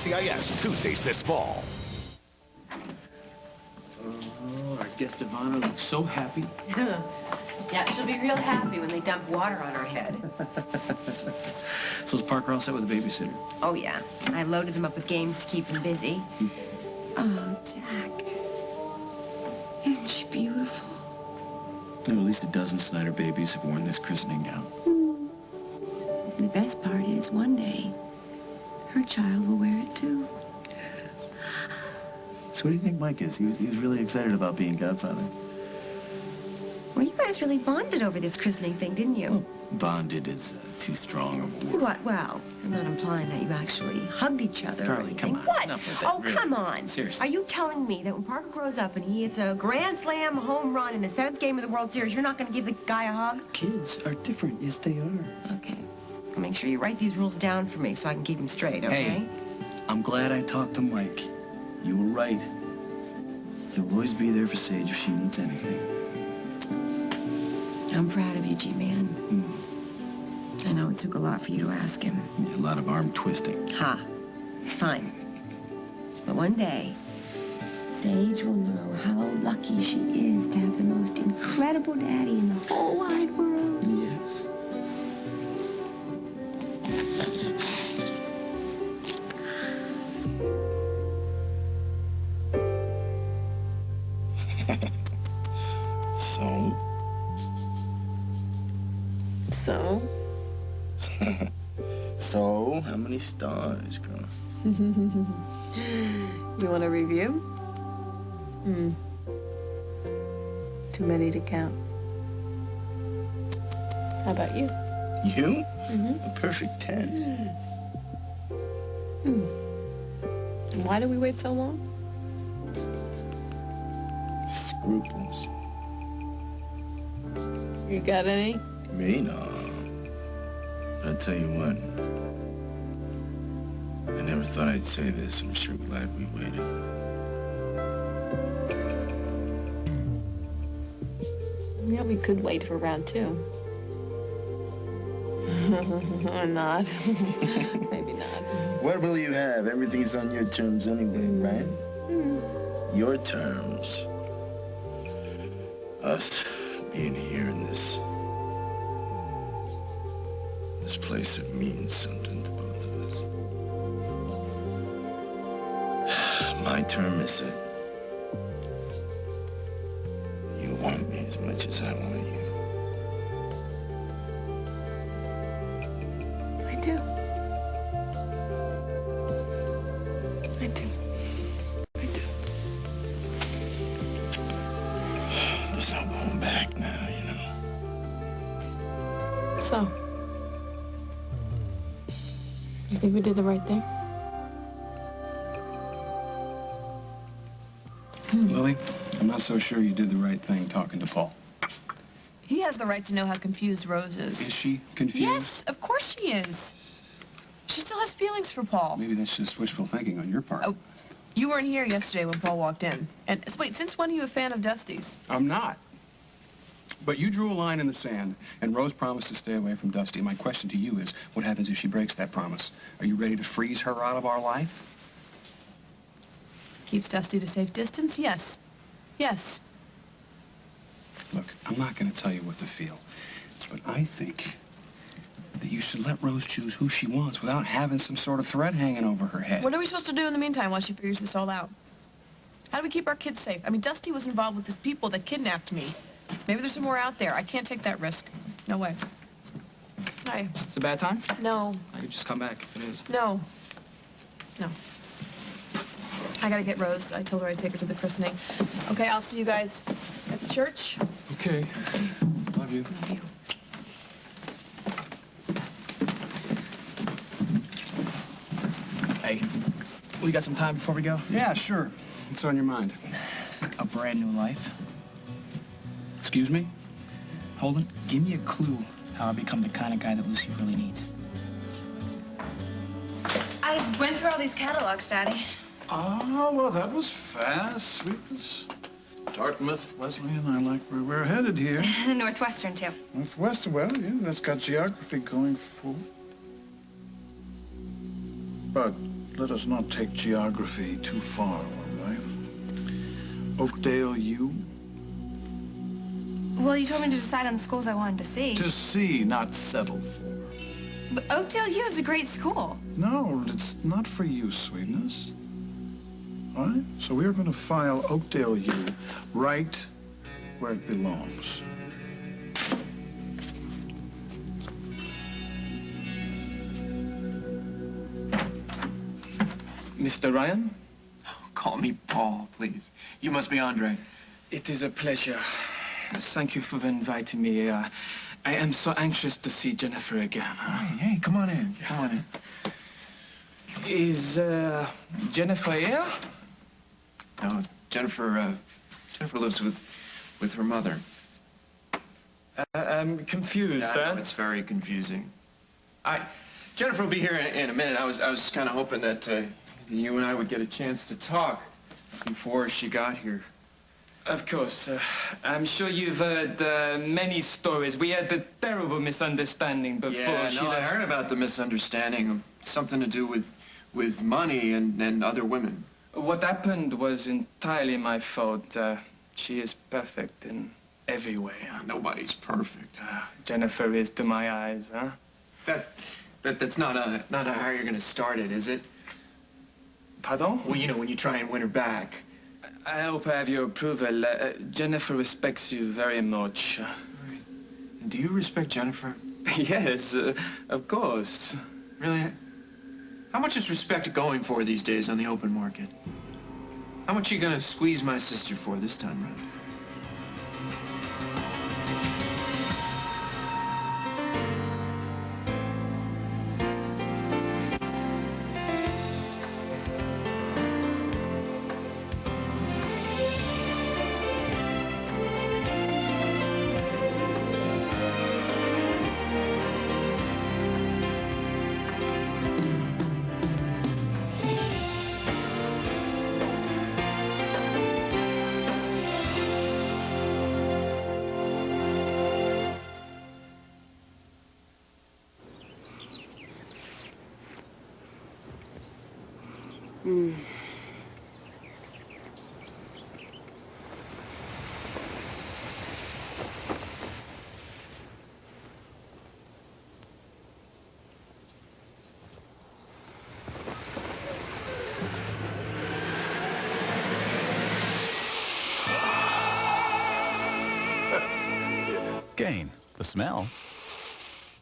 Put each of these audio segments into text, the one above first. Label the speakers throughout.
Speaker 1: NCIS, Tuesdays this fall.
Speaker 2: Oh, our guest of honor looks so happy.
Speaker 3: Yeah, she'll be real happy when they dump water on her head.
Speaker 2: So is Parker all set with a babysitter?
Speaker 3: Oh, yeah. I loaded them up with games to keep him busy. Oh, Jack. Isn't she beautiful?
Speaker 2: And at least a dozen Snyder babies have worn this christening gown.
Speaker 3: The best part is, one day, her child will wear it, too.
Speaker 2: So what do you think Mike is? He was really excited about being godfather.
Speaker 3: Well, you guys really bonded over this christening thing, didn't you?
Speaker 2: Well, bonded is too strong of a word.
Speaker 3: What? Well, I'm not implying that you actually hugged each other or
Speaker 2: Darling,
Speaker 3: anything.
Speaker 2: come on.
Speaker 3: What?
Speaker 2: Enough with that,
Speaker 3: Oh,
Speaker 2: really.
Speaker 3: come on.
Speaker 2: Seriously.
Speaker 3: Are you telling me that when Parker grows up and he hits a grand slam home run in the 7th game of the World Series, you're not going to give the guy a hug?
Speaker 2: Kids are different. Yes, they are.
Speaker 3: Okay. Make sure you write these rules down for me so I can keep them straight, okay?
Speaker 2: Hey, I'm glad I talked to Mike. You were right. He'll always be there for Sage if she needs anything.
Speaker 3: I'm proud of you, G-Man. I know it took a lot for you to ask him.
Speaker 2: A lot of arm twisting.
Speaker 3: Ha. Fine. But one day, Sage will know how lucky she is to have the most incredible daddy in the whole wide world.
Speaker 2: Yes.
Speaker 3: So?
Speaker 2: So, how many stars, girl?
Speaker 3: You want a review? Too many to count. How about you?
Speaker 2: You? A perfect 10.
Speaker 3: And why do we wait so long?
Speaker 2: Scruples.
Speaker 3: You got any?
Speaker 2: Me? No. I'll tell you what. I never thought I'd say this. I'm sure glad we waited.
Speaker 3: Yeah, we could wait for round 2. Or not. Maybe not.
Speaker 2: What will you have? Everything's on your terms anyway, right? Your terms. Us being here in this place that means something to both of us. My term is that you want me as much as I want you.
Speaker 3: I do. I do. I do.
Speaker 2: There's no going back now, you know.
Speaker 3: So, you think we did the right thing?
Speaker 4: Lily, I'm not so sure you did the right thing talking to Paul.
Speaker 5: He has the right to know how confused Rose is.
Speaker 4: Is she confused?
Speaker 5: Yes, of course she is. She still has feelings for Paul.
Speaker 4: Maybe that's just wishful thinking on your part.
Speaker 5: Oh, you weren't here yesterday when Paul walked in. And wait, since when are you a fan of Dusty's?
Speaker 4: I'm not. But you drew a line in the sand, and Rose promised to stay away from Dusty. My question to you is, what happens if she breaks that promise? Are you ready to freeze her out of our life?
Speaker 5: Keeps Dusty at a safe distance? Yes. Yes.
Speaker 4: Look, I'm not going to tell you what to feel, but I think that you should let Rose choose who she wants without having some sort of threat hanging over her head.
Speaker 5: What are we supposed to do in the meantime while she figures this all out? How do we keep our kids safe? I mean, Dusty was involved with these people that kidnapped me. Maybe there's some more out there. I can't take that risk. No way. Hi.
Speaker 6: It's a bad time?
Speaker 5: No.
Speaker 6: I could just come back if it is.
Speaker 5: No. No. I gotta get Rose. I told her I'd take her to the christening. Okay, I'll see you guys at the church.
Speaker 4: Okay. Love you.
Speaker 5: Love you.
Speaker 6: Hey, we got some time before we go?
Speaker 4: Yeah, sure. What's on your mind?
Speaker 6: A brand new life.
Speaker 4: Excuse me?
Speaker 6: Holden, give me a clue how I become the kind of guy that Lucy really needs.
Speaker 3: I went through all these catalogs, Daddy.
Speaker 7: Ah, well, that was fast. Sweet as Dartmouth, Wesleyan. I like where we're headed here.
Speaker 3: Northwestern, too.
Speaker 7: Northwestern, well, yeah, that's got geography going for. But let us not take geography too far, all right? Oakdale U?
Speaker 3: Well, you told me to decide on the schools I wanted to see.
Speaker 7: To see, not settle for.
Speaker 3: But Oakdale U is a great school.
Speaker 7: No, it's not for you, sweetness. All right? So we're going to file Oakdale U right where it belongs.
Speaker 2: Mr. Ryan?
Speaker 6: Call me Paul, please. You must be Andre.
Speaker 2: It is a pleasure. Thank you for inviting me. I am so anxious to see Jennifer again.
Speaker 6: Hey, come on in. Come on in.
Speaker 2: Is Jennifer here?
Speaker 6: No, Jennifer lives with her mother.
Speaker 2: I'm confused,
Speaker 6: Yeah, it's very confusing. Jennifer will be here in a minute. I was kind of hoping that you and I would get a chance to talk before she got here.
Speaker 2: Of course. I'm sure you've heard many stories. We had a terrible misunderstanding before she left.
Speaker 6: I heard about the misunderstanding. Something to do with money and other women.
Speaker 2: What happened was entirely my fault. She is perfect in every way.
Speaker 6: Nobody's perfect.
Speaker 2: Jennifer is to my eyes, huh?
Speaker 6: That's not how you're gonna start it, is it?
Speaker 2: Pardon?
Speaker 6: Well, you know, when you try and win her back.
Speaker 2: I hope I have your approval. Jennifer respects you very much.
Speaker 6: Right. Do you respect Jennifer?
Speaker 2: Yes, of course.
Speaker 6: Really? How much is respect going for these days on the open market? How much are you gonna squeeze my sister for this time around?
Speaker 1: Gain. The smell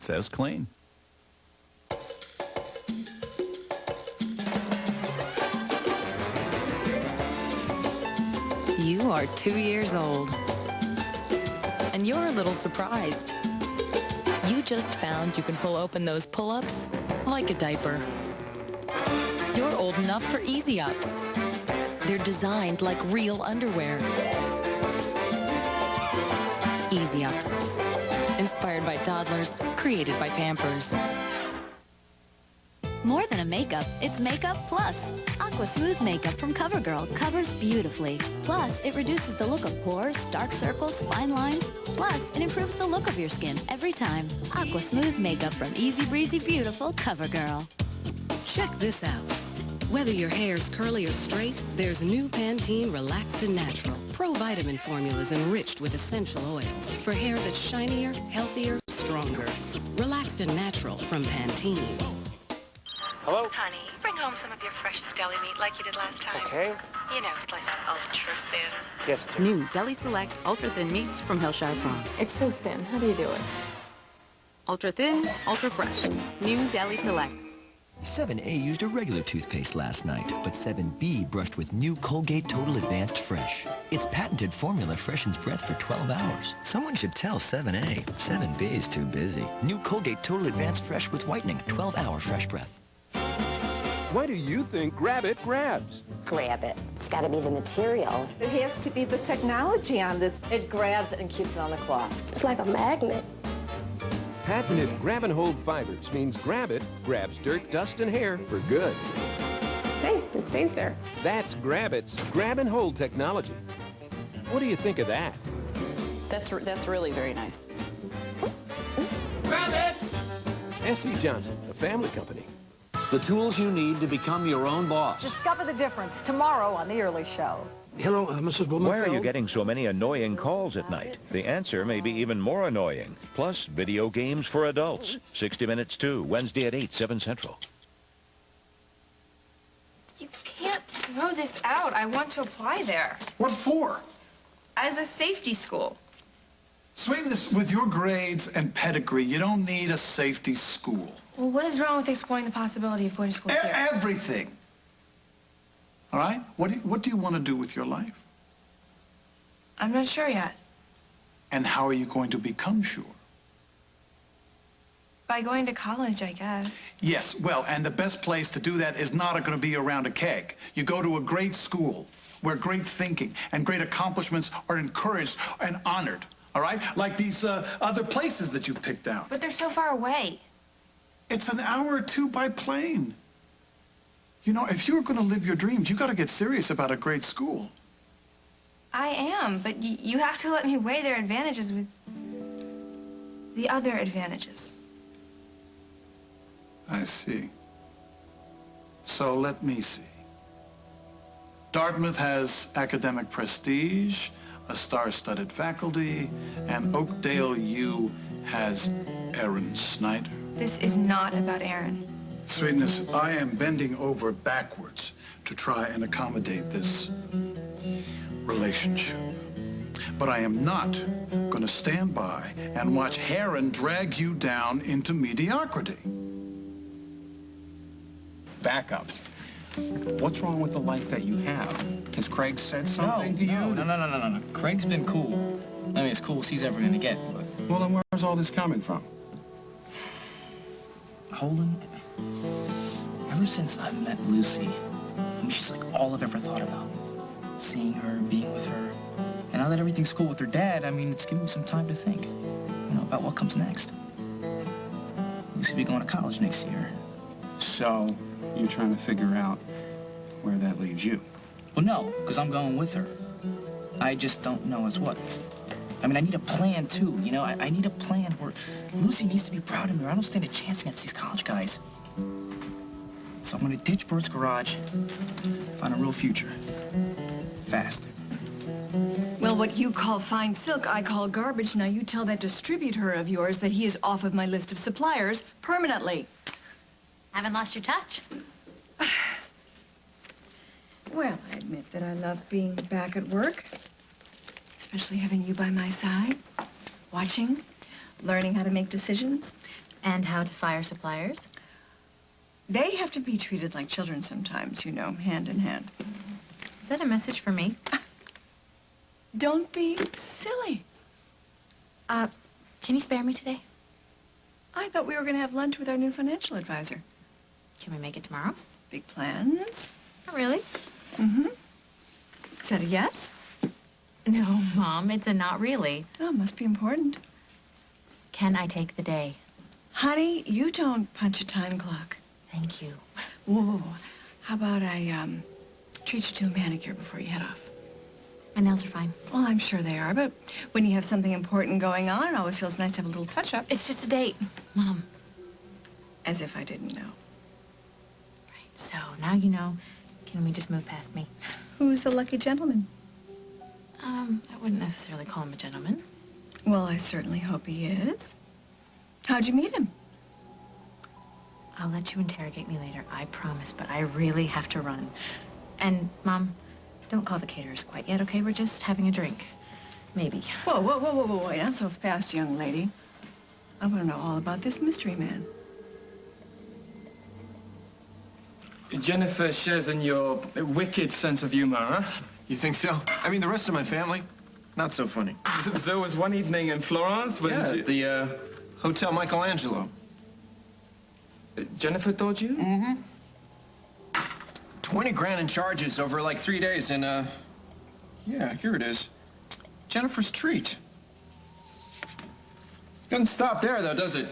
Speaker 1: says clean.
Speaker 8: You are 2 years old. And you're a little surprised. You just found you can pull open those pull-ups like a diaper. You're old enough for easy ups. They're designed like real underwear. Easy ups. Inspired by toddlers, created by Pampers.
Speaker 9: More than a makeup, it's Makeup Plus. Aqua Smooth Makeup from CoverGirl covers beautifully. Plus, it reduces the look of pores, dark circles, fine lines. Plus, it improves the look of your skin every time. Aqua Smooth Makeup from Easy Breezy Beautiful CoverGirl.
Speaker 10: Check this out. Whether your hair's curly or straight, there's new Pantene Relaxed and Natural. Pro-vitamin formulas enriched with essential oils for hair that's shinier, healthier, stronger. Relaxed and Natural from Pantene.
Speaker 11: Hello?
Speaker 12: Honey, bring home some of your freshest deli meat like you did last time.
Speaker 11: Okay.
Speaker 12: You know, sliced ultra thin.
Speaker 11: Yes, dear.
Speaker 10: New Deli Select Ultra Thin Meats from Hillshire Farm.
Speaker 5: It's so thin. How do you do it?
Speaker 10: Ultra Thin, Ultra Fresh. New Deli Select.
Speaker 13: 7A used a regular toothpaste last night, but 7B brushed with new Colgate Total Advanced Fresh. Its patented formula freshens breath for 12 hours. Someone should tell 7A. 7B is too busy. New Colgate Total Advanced Fresh with whitening, 12-hour fresh breath.
Speaker 14: Why do you think Grab It grabs?
Speaker 15: Grab it. It's got to be the material.
Speaker 16: It has to be the technology on this.
Speaker 17: It grabs and keeps it on the cloth.
Speaker 15: It's like a magnet.
Speaker 14: Patented grab and hold fibers means Grab It grabs dirt, dust, and hair for good.
Speaker 5: Hey, it stays there.
Speaker 14: That's Grab It's grab and hold technology. What do you think of that?
Speaker 17: That's really very nice.
Speaker 14: Grab it! S.C. Johnson, a family company.
Speaker 18: The tools you need to become your own boss.
Speaker 19: Discover the difference tomorrow on The Early Show.
Speaker 18: Hello, Mrs. Blumenfeld.
Speaker 20: Why are you getting so many annoying calls at night? The answer may be even more annoying. Plus, video games for adults. 60 Minutes 2, Wednesday at 8, 7 Central.
Speaker 21: You can't throw this out. I want to apply there.
Speaker 7: What for?
Speaker 21: As a safety school.
Speaker 7: Sweetness, with your grades and pedigree, you don't need a safety school.
Speaker 21: Well, what is wrong with exploring the possibility of going to school here?
Speaker 7: Everything. All right? What do you want to do with your life?
Speaker 21: I'm not sure yet.
Speaker 7: And how are you going to become sure?
Speaker 21: By going to college, I guess.
Speaker 7: Yes, well, and the best place to do that is not going to be around a keg. You go to a great school where great thinking and great accomplishments are encouraged and honored. All right? Like these other places that you picked out.
Speaker 21: But they're so far away.
Speaker 7: It's an hour or two by plane. You know, if you're going to live your dreams, you got to get serious about a great school.
Speaker 21: I am, but you have to let me weigh their advantages with the other advantages.
Speaker 7: I see. So let me see. Dartmouth has academic prestige, a star-studded faculty, and Oakdale U has Aaron Snyder.
Speaker 21: This is not about Aaron.
Speaker 7: Sweetness, I am bending over backwards to try and accommodate this relationship. But I am not going to stand by and watch Aaron drag you down into mediocrity.
Speaker 4: Back up. What's wrong with the life that you have? Has Craig said something to you?
Speaker 22: No. Craig's been cool. I mean, as cool as he's ever gonna get. But...
Speaker 4: Well, then where's all this coming from?
Speaker 22: Holden, ever since I met Lucy, I mean, she's like all I've ever thought about. Seeing her, being with her. And now that everything's cool with her dad, I mean, it's giving me some time to think, you know, about what comes next. Lucy'll be going to college next year.
Speaker 4: So, you're trying to figure out where that leaves you?
Speaker 22: Well, no, because I'm going with her. I just don't know as what. I mean, I need a plan, too, you know? I need a plan where Lucy needs to be proud of me, or I don't stand a chance against these college guys. So I'm going to ditch Bert's garage, find a real future. Fast.
Speaker 23: Well, what you call fine silk, I call garbage. Now, you tell that distributor of yours that he is off of my list of suppliers permanently.
Speaker 24: Haven't lost your touch.
Speaker 23: Well, I admit that I love being back at work, especially having you by my side, watching, learning how to make decisions.
Speaker 24: And how to fire suppliers.
Speaker 23: They have to be treated like children sometimes, you know, hand in hand.
Speaker 24: Is that a message for me?
Speaker 23: Don't be silly.
Speaker 24: Can you spare me today?
Speaker 23: I thought we were going to have lunch with our new financial advisor.
Speaker 24: Can we make it tomorrow?
Speaker 23: Big plans?
Speaker 24: Oh, really?
Speaker 23: Mm-hmm. Is that a yes?
Speaker 24: No, Mom, it's a not really.
Speaker 23: Oh, it must be important.
Speaker 24: Can I take the day?
Speaker 23: Honey, you don't punch a time clock.
Speaker 24: Thank you.
Speaker 23: Whoa. How about I, treat you to a manicure before you head off?
Speaker 24: My nails are fine.
Speaker 23: Well, I'm sure they are, but when you have something important going on, it always feels nice to have a little touch-up.
Speaker 24: It's just a date. Mom.
Speaker 23: As if I didn't know.
Speaker 24: So, now you know. Can we just move past me?
Speaker 23: Who's the lucky gentleman?
Speaker 24: I wouldn't necessarily call him a gentleman.
Speaker 23: Well, I certainly hope he is. How'd you meet him?
Speaker 24: I'll let you interrogate me later, I promise, but I really have to run. And, Mom, don't call the caterers quite yet, okay? We're just having a drink. Maybe.
Speaker 23: Whoa, wait, not so fast, young lady. I want to know all about this mystery man.
Speaker 2: Jennifer shares in your wicked sense of humor, huh?
Speaker 6: You think so? I mean, the rest of my family, not so funny.
Speaker 2: There was one evening in Florence when
Speaker 6: at the Hotel Michelangelo.
Speaker 2: Jennifer told you?
Speaker 6: Mm-hmm. 20 grand in charges over like 3 days, and yeah, here it is. Jennifer's treat. Doesn't stop there, though, does it?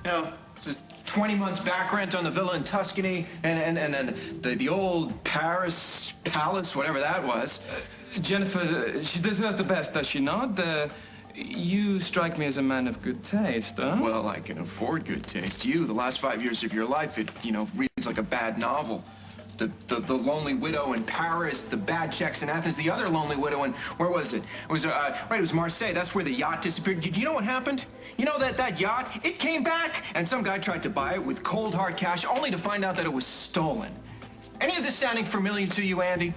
Speaker 6: You know, it's just 20 months back rent on the villa in Tuscany, and the old Paris palace, whatever that was.
Speaker 2: Jennifer, she deserves the best, does she not? You strike me as a man of good taste, huh?
Speaker 6: Well, I can afford good taste. You, the last 5 years of your life, it, you know, reads reads like a bad novel. The lonely widow in Paris, the bad checks in Athens, the other lonely widow in, where was it? It was, right, it was Marseille. That's where the yacht disappeared. Did you know what happened? You know that yacht, it came back, and some guy tried to buy it with cold, hard cash, only to find out that it was stolen. Any of this sounding familiar to you, Andy?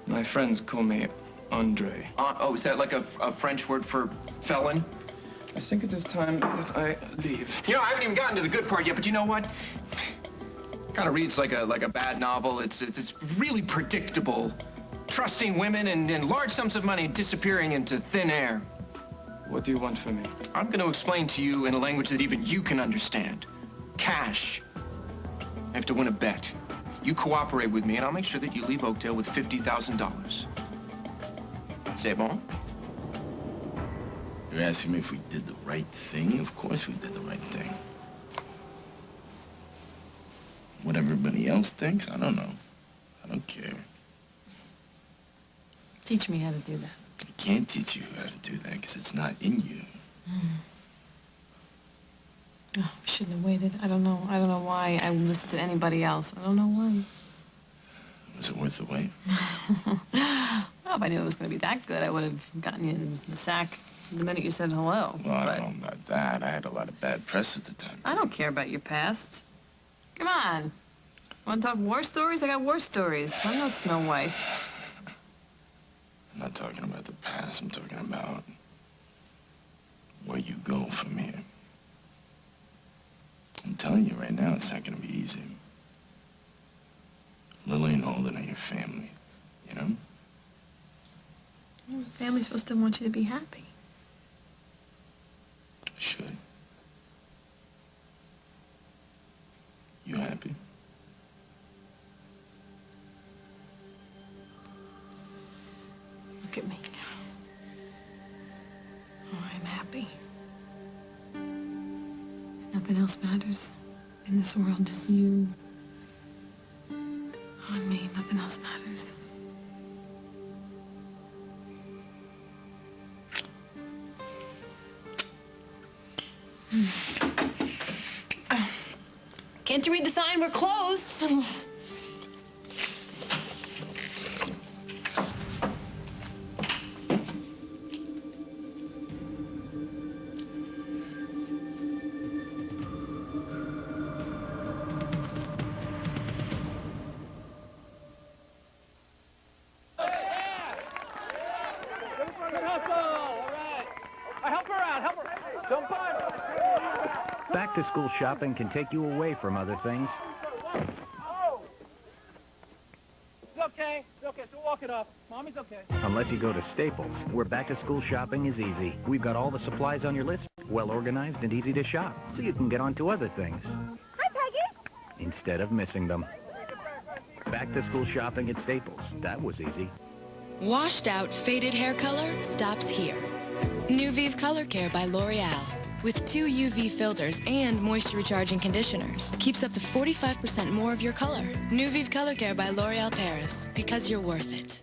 Speaker 2: My friends call me Andre.
Speaker 6: Oh, is that like a French word for felon?
Speaker 2: I think it is time that I leave.
Speaker 6: You know, I haven't even gotten to the good part yet, but you know what? Kind of reads like a bad novel. It's really predictable. Trusting women and large sums of money disappearing into thin air.
Speaker 2: What do you want from me?
Speaker 6: I'm going to explain to you in a language that even you can understand. Cash. I have to win a bet. You cooperate with me, and I'll make sure that you leave Oakdale with $50,000. C'est bon?
Speaker 1: You're asking me if we did the right thing? Of course we did the right thing. What everybody else thinks, I don't know. I don't care.
Speaker 5: Teach me how to do that.
Speaker 1: I can't teach you how to do that because it's not in you.
Speaker 5: Oh, I shouldn't have waited. I don't know why I listened to anybody else. I don't know why.
Speaker 1: Was it worth the wait?
Speaker 5: Well, if I knew it was going to be that good, I would have gotten you in the sack the minute you said hello.
Speaker 1: Well, I don't know about that. I had a lot of bad press at the time.
Speaker 5: I don't care about your past. Come on. Want to talk war stories? I got war stories. I'm no Snow White.
Speaker 1: I'm not talking about the past. I'm talking about where you go from here. I'm telling you right now, it's not going to be easy. Lily and Holden are your family, you know?
Speaker 5: Well, family's supposed to want you to be happy.
Speaker 1: Should. You happy?
Speaker 5: Look at me. Oh, I'm happy. Nothing else matters in this world, just you and me. Nothing else matters. Can't you read the sign? We're closed.
Speaker 3: Back-to-school shopping can take you away from other things.
Speaker 22: It's okay. It's okay. So walk it off. Mommy's okay.
Speaker 3: Unless you go to Staples, where back-to-school shopping is easy. We've got all the supplies on your list, well organized and easy to shop, so you can get on to other things.
Speaker 8: Hi, Peggy.
Speaker 3: Instead of missing them. Back-to-school shopping at Staples. That was easy.
Speaker 9: Washed out, faded hair color stops here. New Vive Color Care by L'Oreal. With 2 UV filters and moisture recharging conditioners. Keeps up to 45% more of your color. New Vive Color Care by L'Oreal Paris. Because you're worth it.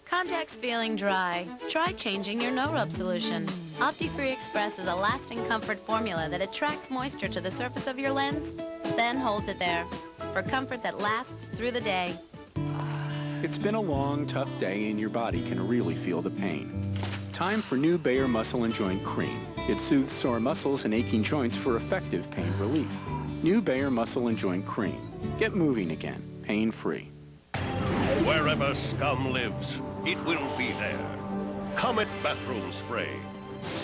Speaker 25: Contacts feeling dry? Try changing your no-rub solution. Opti-Free Express is a lasting comfort formula that attracts moisture to the surface of your lens, then holds it there. For comfort that lasts through the day.
Speaker 26: It's been a long, tough day and your body can really feel the pain. Time for new Bayer Muscle and Joint Cream. It soothes sore muscles and aching joints for effective pain relief. New Bayer Muscle and Joint Cream. Get moving again, pain-free.
Speaker 27: Wherever scum lives, it will be there. Comet Bathroom Spray.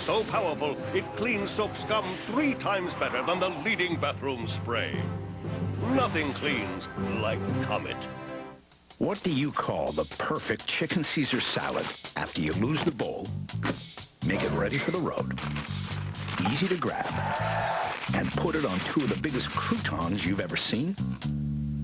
Speaker 27: So powerful, it cleans soap scum 3 times better than the leading bathroom spray. Nothing cleans like Comet.
Speaker 18: What do you call the perfect chicken Caesar salad after you lose the bowl, make it ready for the road, easy to grab, and put it on 2 of the biggest croutons you've ever seen?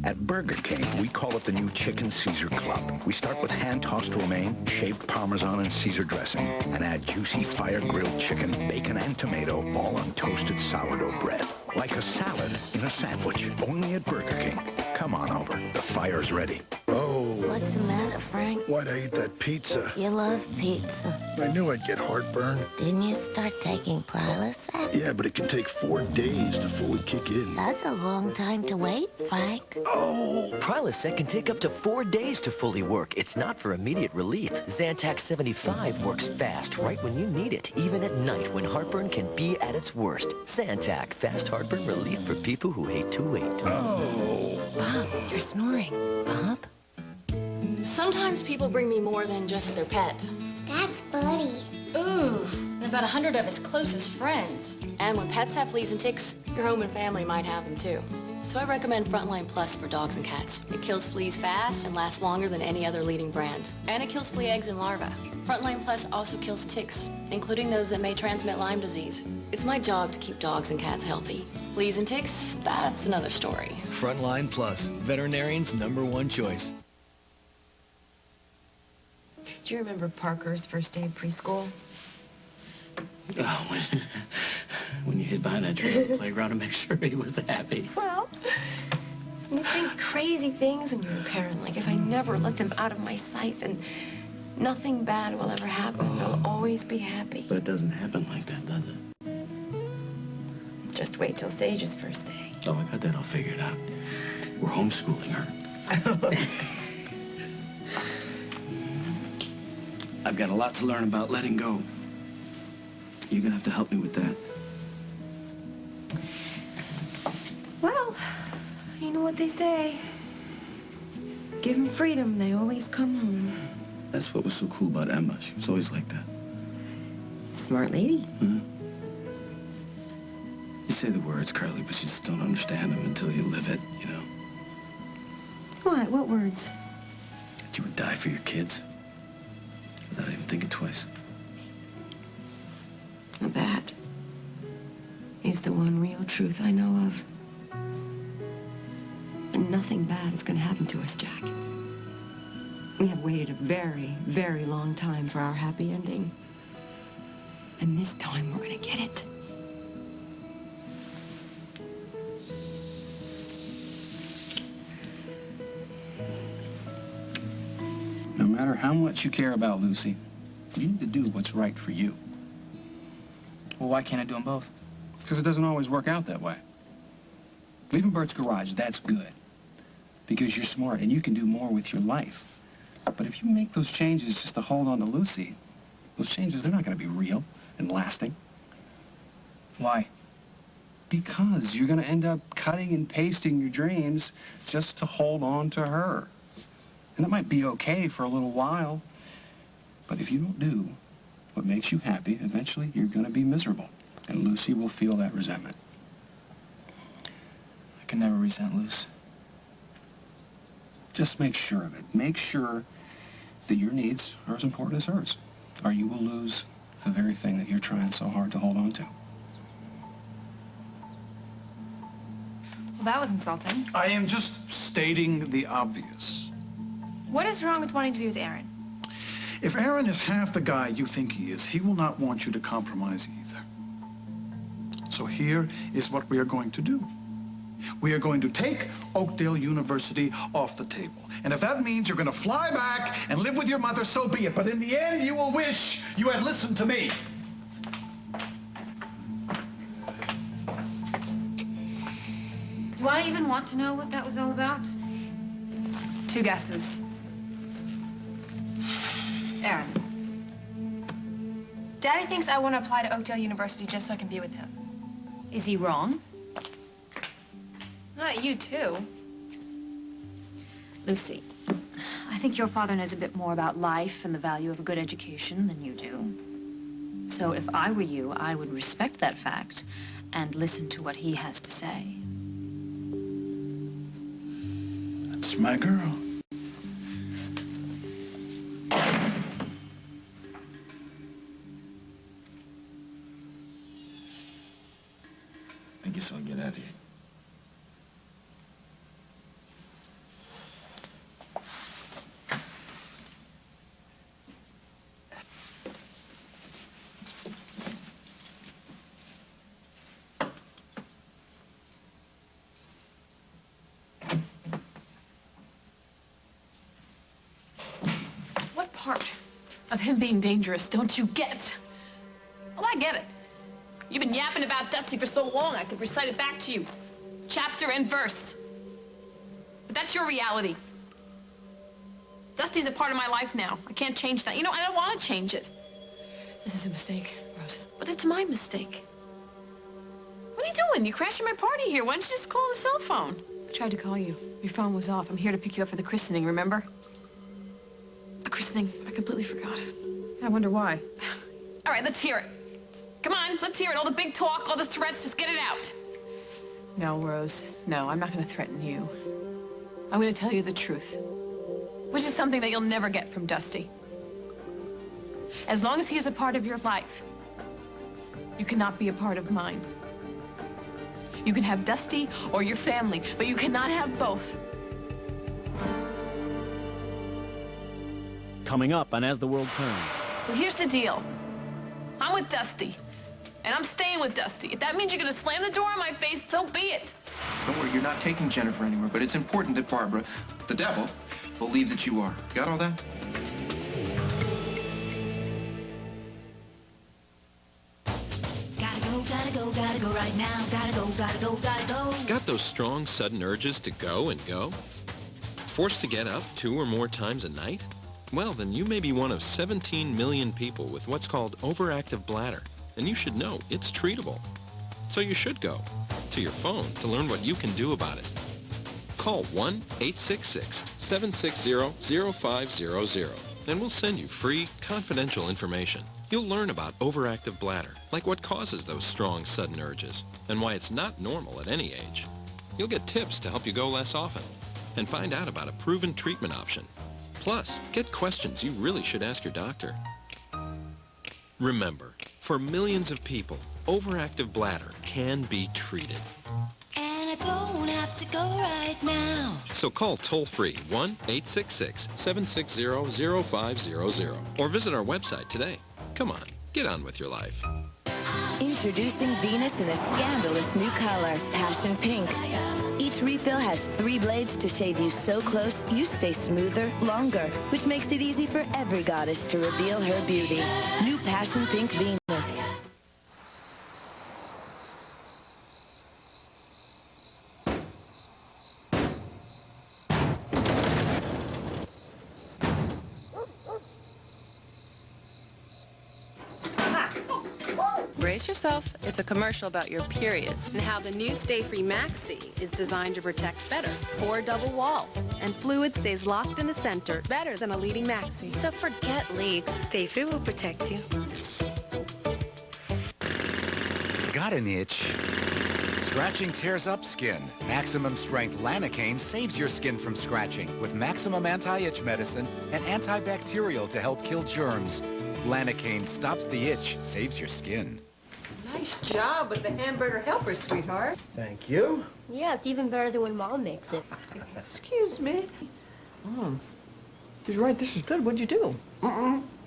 Speaker 18: At Burger King, we call it the new Chicken Caesar Club. We start with hand-tossed romaine, shaved Parmesan, and Caesar dressing, and add juicy fire-grilled chicken, bacon, and tomato, all on toasted sourdough bread. Like a salad in a sandwich, only at Burger King. Come on over. The fire's ready. Oh.
Speaker 8: What's the matter, Frank?
Speaker 18: Why'd I eat that pizza?
Speaker 8: You love pizza.
Speaker 18: I knew I'd get heartburn.
Speaker 8: Didn't you start taking Prilosec?
Speaker 18: Yeah, but it can take 4 days to fully kick in.
Speaker 8: That's a long time to wait, Frank.
Speaker 18: Oh!
Speaker 10: Prilosec can take up to 4 days to fully work. It's not for immediate relief. Zantac 75 works fast, right when you need it, even at night when heartburn can be at its worst. Zantac, fast heartburn relief for people who hate to wait.
Speaker 18: Oh!
Speaker 8: Bob, you're snoring. Bob?
Speaker 11: Sometimes people bring me more than just their pet.
Speaker 23: That's Buddy.
Speaker 11: Ooh, and about 100 of his closest friends. And when pets have fleas and ticks, your home and family might have them too. So I recommend Frontline Plus for dogs and cats. It kills fleas fast and lasts longer than any other leading brand. And it kills flea eggs and larvae. Frontline Plus also kills ticks, including those that may transmit Lyme disease. It's my job to keep dogs and cats healthy. Fleas and ticks, that's another story.
Speaker 12: Frontline Plus, veterinarian's #1 choice.
Speaker 24: Do you remember Parker's first day of preschool?
Speaker 22: Oh, when you hid behind that tree on the playground to make sure he was happy.
Speaker 21: Well, you think crazy things when you're a parent. Like, if I never let them out of my sight, then nothing bad will ever happen. They'll always be happy.
Speaker 22: But it doesn't happen like that, does it?
Speaker 21: Just wait till Sage's first day.
Speaker 22: Oh, I got that all figured out. We're homeschooling her. I've got a lot to learn about letting go. You're gonna have to help me with that.
Speaker 21: Well, you know what they say. Give them freedom, they always come home.
Speaker 22: That's what was so cool about Emma. She was always like that.
Speaker 21: Smart lady.
Speaker 22: Mm-hmm. You say the words, Carly, but you just don't understand them until you live it, you know?
Speaker 21: What? What words?
Speaker 22: That you would die for your kids. Without even thinking twice.
Speaker 21: That is the one real truth I know of. And nothing bad is going to happen to us, Jack. We have waited a very, very long time for our happy ending. And this time we're going to get it.
Speaker 4: No matter how much you care about Lucy, you need to do what's right for you.
Speaker 22: Well, why can't I do them both?
Speaker 4: Because it doesn't always work out that way. Leaving Bert's garage, that's good. Because you're smart and you can do more with your life. But if you make those changes just to hold on to Lucy, those changes, they're not going to be real and lasting.
Speaker 22: Why?
Speaker 4: Because you're going to end up cutting and pasting your dreams just to hold on to her. And that might be okay for a little while. But if you don't do what makes you happy, eventually you're going to be miserable. And Lucy will feel that resentment.
Speaker 22: I can never resent Luce.
Speaker 4: Just make sure of it. Make sure that your needs are as important as hers, or you will lose the very thing that you're trying so hard to hold on to.
Speaker 21: Well, that was insulting.
Speaker 7: I am just stating the obvious.
Speaker 21: What is wrong with wanting to be with Aaron?
Speaker 7: If Aaron is half the guy you think he is, he will not want you to compromise either. So here is what we are going to do. We are going to take Oakdale University off the table. And if that means you're going to fly back and live with your mother, so be it. But in the end, you will wish you had listened to me.
Speaker 21: Do I even want to know what that was all about? 2 guesses. Aaron. Daddy thinks I want to apply to Oakdale University just so I can be with him.
Speaker 24: Is he wrong?
Speaker 21: Not you, too.
Speaker 24: Lucy, I think your father knows a bit more about life and the value of a good education than you do. So if I were you, I would respect that fact and listen to what he has to say.
Speaker 7: That's my girl.
Speaker 1: I guess I'll get out of here.
Speaker 5: of him being dangerous, don't you get? Oh, I get it. You've been yapping about Dusty for so long, I could recite it back to you. Chapter and verse. But that's your reality. Dusty's a part of my life now. I can't change that. You know, I don't want to change it. This is a mistake, Rose. But it's my mistake. What are you doing? You crashing my party here. Why don't you just call on the cell phone? I tried to call you. Your phone was off. I'm here to pick you up for the christening, remember? The christening. I completely forgot. I wonder why. All right, let's hear it. Come on, let's hear it. All the big talk, all the threats, just get it out. No, Rose. No, I'm not going to threaten you. I'm going to tell you the truth. Which is something that you'll never get from Dusty. As long as he is a part of your life, you cannot be a part of mine. You can have Dusty or your family, but you cannot have both.
Speaker 3: Coming up on As the World Turns.
Speaker 5: Well, here's the deal. I'm with Dusty, and I'm staying with Dusty. If that means you're going to slam the door in my face, so be it.
Speaker 6: Don't worry, you're not taking Jennifer anywhere, but it's important that Barbara, the devil, believes that you are. Got all that?
Speaker 13: Gotta go right now. Gotta go.
Speaker 14: Got those strong, sudden urges to go and go? Forced to get up 2 or more times a night? Well, then you may be one of 17 million people with what's called overactive bladder, and you should know it's treatable. So you should go to your phone to learn what you can do about it. Call 1-866-760-0500, and we'll send you free, confidential information. You'll learn about overactive bladder, like what causes those strong, sudden urges, and why it's not normal at any age. You'll get tips to help you go less often, and find out about a proven treatment option. Plus, get questions you really should ask your doctor. Remember, for millions of people, overactive bladder can be treated.
Speaker 13: And I don't have to go right now.
Speaker 14: So call toll-free 1-866-760-0500 or visit our website today. Come on, get on with your life.
Speaker 15: Introducing Venus in a scandalous new color, Passion Pink. Each refill has 3 blades to shave you so close, you stay smoother, longer, which makes it easy for every goddess to reveal her beauty. New Passion Pink Venus.
Speaker 16: Brace yourself. It's a commercial about your periods and how the new Stay Free Maxi is designed to protect better. 4 double walls, and fluid stays locked in the center better than a leading Maxi. So forget leaks. Stay Free will protect you.
Speaker 17: Got an itch? Scratching tears up skin. Maximum strength Lanacane saves your skin from scratching with maximum anti-itch medicine and antibacterial to help kill germs. Lanacane stops the itch, saves your skin.
Speaker 19: Nice job with the hamburger helper, sweetheart.
Speaker 20: Thank you.
Speaker 19: Yeah, it's even better than when Mom makes it. Excuse me.
Speaker 20: Mom, she's right. This is good. What'd you do?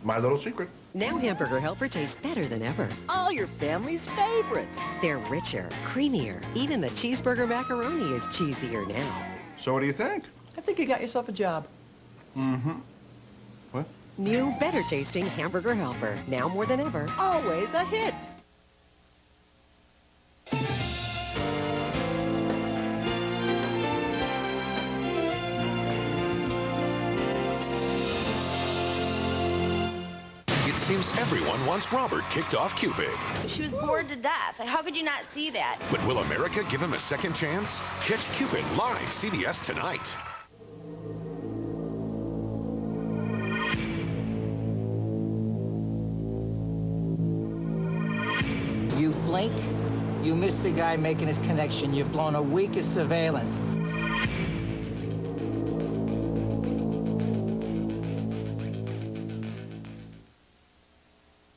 Speaker 20: My little secret.
Speaker 28: Now Hamburger Helper tastes better than ever. All your family's favorites. They're richer, creamier. Even the cheeseburger macaroni is cheesier now.
Speaker 20: So what do you think? I think you got yourself a job. Mm-hmm. What?
Speaker 28: New, better tasting Hamburger Helper. Now more than ever, always a hit.
Speaker 29: It seems everyone wants Robert kicked off Cupid.
Speaker 30: She was bored to death. How could you not see that?
Speaker 29: But will America give him a second chance? Catch Cupid live CBS tonight.
Speaker 31: You blink, you miss the guy making his connection. You've blown a week of surveillance.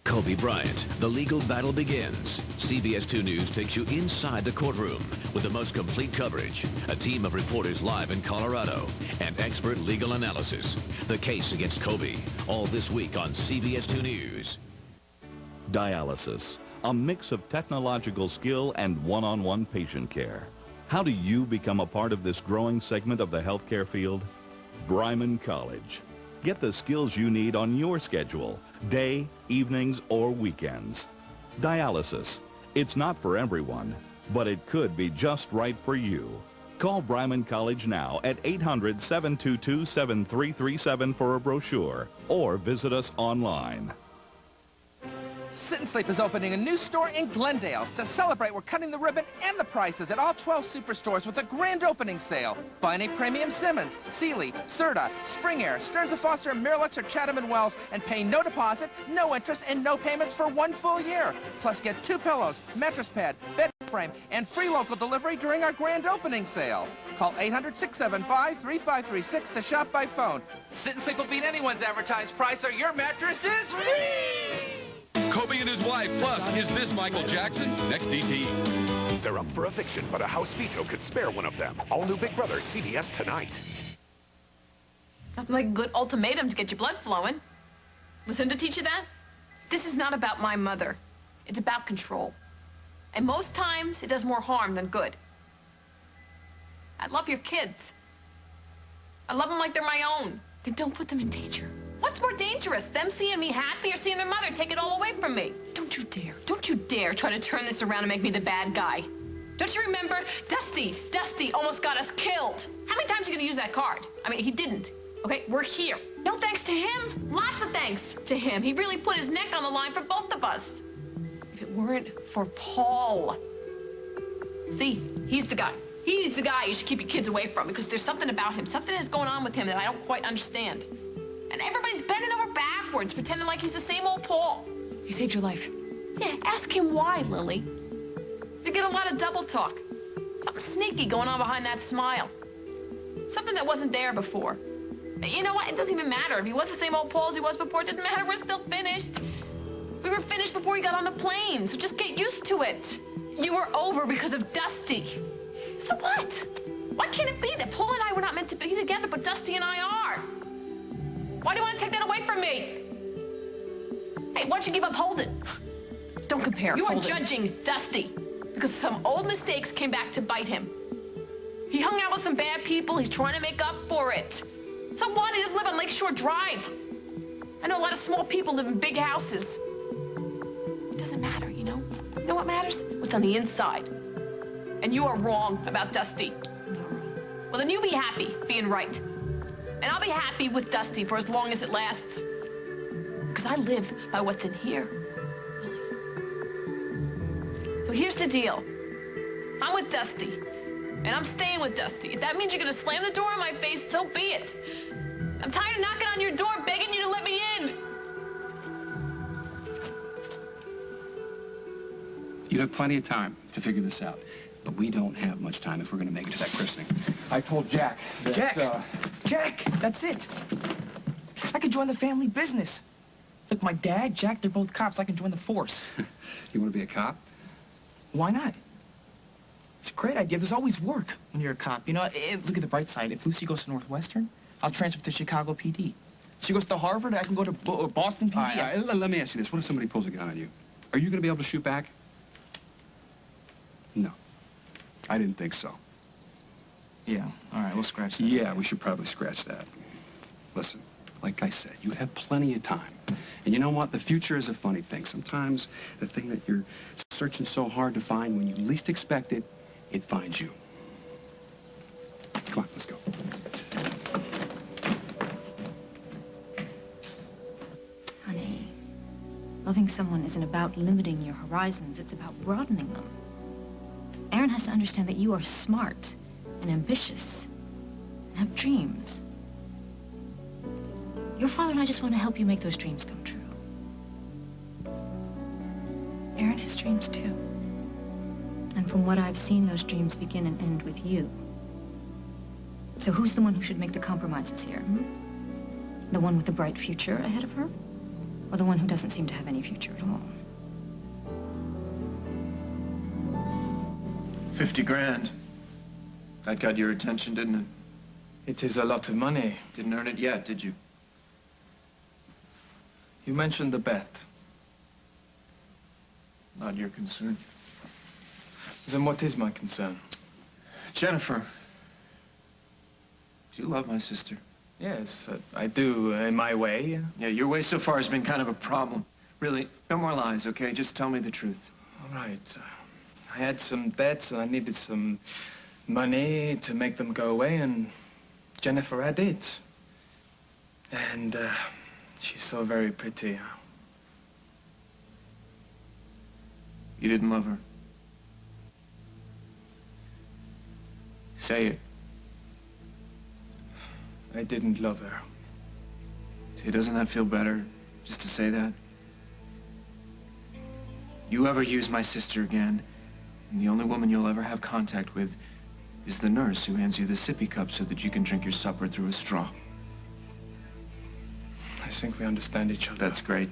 Speaker 32: Kobe Bryant, the legal battle begins. CBS 2 News takes you inside the courtroom with the most complete coverage, a team of reporters live in Colorado, and expert legal analysis. The case against Kobe, all this week on CBS 2 News.
Speaker 33: Dialysis, a mix of technological skill and one-on-one patient care. How do you become a part of this growing segment of the healthcare field? Bryman College. Get the skills you need on your schedule, day, evenings, or weekends. Dialysis. It's not for everyone, but it could be just right for you. Call Bryman College now at 800-722-7337 for a brochure, or visit us online.
Speaker 2: Sit and Sleep is opening a new store in Glendale. To celebrate, we're cutting the ribbon and the prices at all 12 superstores with a grand opening sale. Buy any premium Simmons, Sealy, Serta, Spring Air, Stearns & Foster, Miralax, or Chatham & Wells, and pay no deposit, no interest, and no payments for 1 full year. Plus, get 2 pillows, mattress pad, bed frame, and free local delivery during our grand opening sale. Call 800-675-3536 to shop by phone. Sit and Sleep will beat anyone's advertised price, or your mattress is free!
Speaker 29: Kobe and his wife, plus, is this Michael Jackson? Next ET. They're up for eviction, but a house veto could spare one of them. All new Big Brother, CBS tonight.
Speaker 5: Nothing like a good ultimatum to get your blood flowing. Listen to teach you that? This is not about my mother. It's about control. And most times, it does more harm than good. I love your kids. I love them like they're my own. Then don't put them in danger. What's more dangerous, them seeing me happy or seeing their mother take it all away from me? Don't you dare try to turn this around and make me the bad guy. Don't you remember? Dusty almost got us killed. How many times are you gonna use that card? I mean, he didn't. Okay, we're here. No thanks to him. Lots of thanks to him. He really put his neck on the line for both of us. If it weren't for Paul. See, he's the guy. He's the guy you should keep your kids away from because there's something about him. Something is going on with him that I don't quite understand. And everybody's bending over backwards, pretending like he's the same old Paul. He saved your life. Yeah, ask him why, Lily. You get a lot of double talk. Something sneaky going on behind that smile. Something that wasn't there before. You know what? It doesn't even matter. If he was the same old Paul as he was before, it didn't matter. We're still finished. We were finished before he got on the plane, so just get used to it. You were over because of Dusty. So what? Why can't it be that Paul and I were not meant to be together, but Dusty and I are? Why do you want to take that away from me? Hey, why don't you give up Holden? Don't compare. You are judging Dusty because some old mistakes came back to bite him. He hung out with some bad people. He's trying to make up for it. So what? He doesn't live on Lakeshore Drive. I know a lot of small people live in big houses. It doesn't matter, you know? You know what matters? What's on the inside. And you are wrong about Dusty. Well, then you be happy being right. And I'll be happy with Dusty for as long as it lasts. Because I live by what's in here. So here's the deal. I'm with Dusty. And I'm staying with Dusty. If that means you're going to slam the door in my face, so be it. I'm tired of knocking on your door, begging you to let me in.
Speaker 4: You have plenty of time to figure this out. But we don't have much time if we're going to make it to that christening. I told Jack that,
Speaker 8: Jack, that's it. I could join the family business. Look, my dad, Jack, they're both cops. I can join the force.
Speaker 4: You want to be a cop?
Speaker 8: Why not? It's a great idea. There's always work when you're a cop. You know, look at the bright side. If Lucy goes to Northwestern, I'll transfer to Chicago PD. She goes to Harvard, I can go to Boston PD.
Speaker 4: All right, let me ask you this. What if somebody pulls a gun on you? Are you going to be able to shoot back? No. I didn't think so.
Speaker 8: Yeah, all right, we'll scratch that.
Speaker 4: Yeah, we should probably scratch that. Listen, like I said, you have plenty of time. And you know what? The future is a funny thing. Sometimes the thing that you're searching so hard to find, when you least expect it, it finds you. Come on, let's go.
Speaker 24: Honey, loving someone isn't about limiting your horizons. It's about broadening them. Aaron has to understand that you are smart and ambitious and have dreams. Your father and I just want to help you make those dreams come true. Aaron has dreams too. And from what I've seen, those dreams begin and end with you. So who's the one who should make the compromises here? The one with the bright future ahead of her? Or the one who doesn't seem to have any future at all?
Speaker 6: 50 grand. That got your attention, didn't it?
Speaker 8: It is a lot of money.
Speaker 6: Didn't earn it yet, did you?
Speaker 8: You mentioned the bet.
Speaker 6: Not your concern.
Speaker 8: Then what is my concern?
Speaker 6: Jennifer, do you love my sister?
Speaker 8: Yes, I do, in my way.
Speaker 6: Yeah, your way so far has been kind of a problem. Really, no more lies, okay? Just tell me the truth.
Speaker 8: All right. I had some debts, and I needed some money to make them go away, and Jennifer had it. And, she's so very pretty.
Speaker 6: You didn't love her. Say it.
Speaker 8: I didn't love her.
Speaker 6: See, doesn't that feel better, just to say that? You ever use my sister again, and the only woman you'll ever have contact with is the nurse who hands you the sippy cup so that you can drink your supper through a straw.
Speaker 8: I think we understand each other.
Speaker 6: That's great.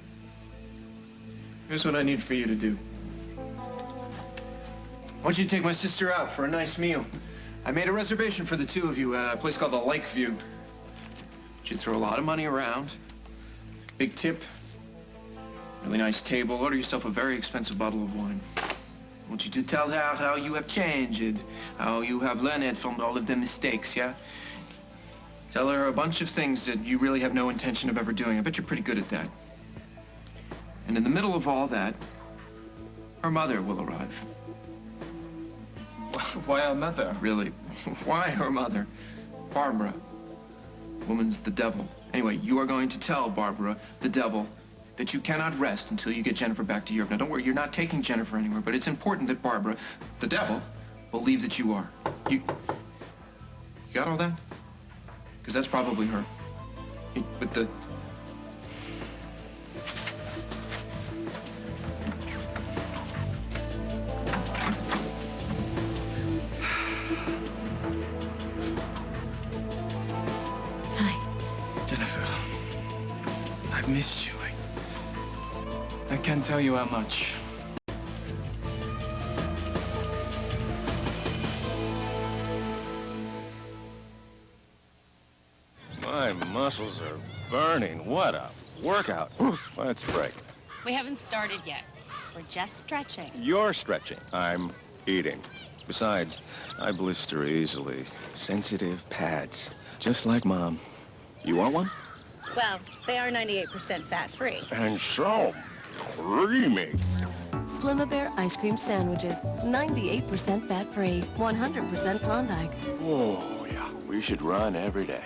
Speaker 6: Here's what I need for you to do. I want you to take my sister out for a nice meal. I made a reservation for the two of you at a place called the Lakeview. You throw a lot of money around, big tip, really nice table, order yourself a very expensive bottle of wine. I want you to tell her how you have changed, how you have learned from all of the mistakes, yeah? Tell her a bunch of things that you really have no intention of ever doing. I bet you're pretty good at that. And in the middle of all that, her mother will arrive.
Speaker 8: Why our mother?
Speaker 6: Really, why her mother? Barbara. Woman's the devil. Anyway, you are going to tell Barbara, the devil, that you cannot rest until you get Jennifer back to Europe. Now, don't worry, you're not taking Jennifer anywhere, but it's important that Barbara, the devil, believe that you are. You got all that? Because that's probably her. With the...
Speaker 8: Jennifer, I've missed you. I can't tell you how much.
Speaker 1: My muscles are burning. What a workout. Let's break.
Speaker 7: We haven't started yet. We're just stretching.
Speaker 1: You're stretching. I'm eating. Besides, I blister easily. Sensitive pads. Just like Mom. You want one?
Speaker 7: Well, they are 98% fat-free.
Speaker 1: And so creamy.
Speaker 9: Slim-A-Bear ice cream sandwiches. 98% fat-free. 100% Klondike.
Speaker 1: Oh, yeah. We should run every day.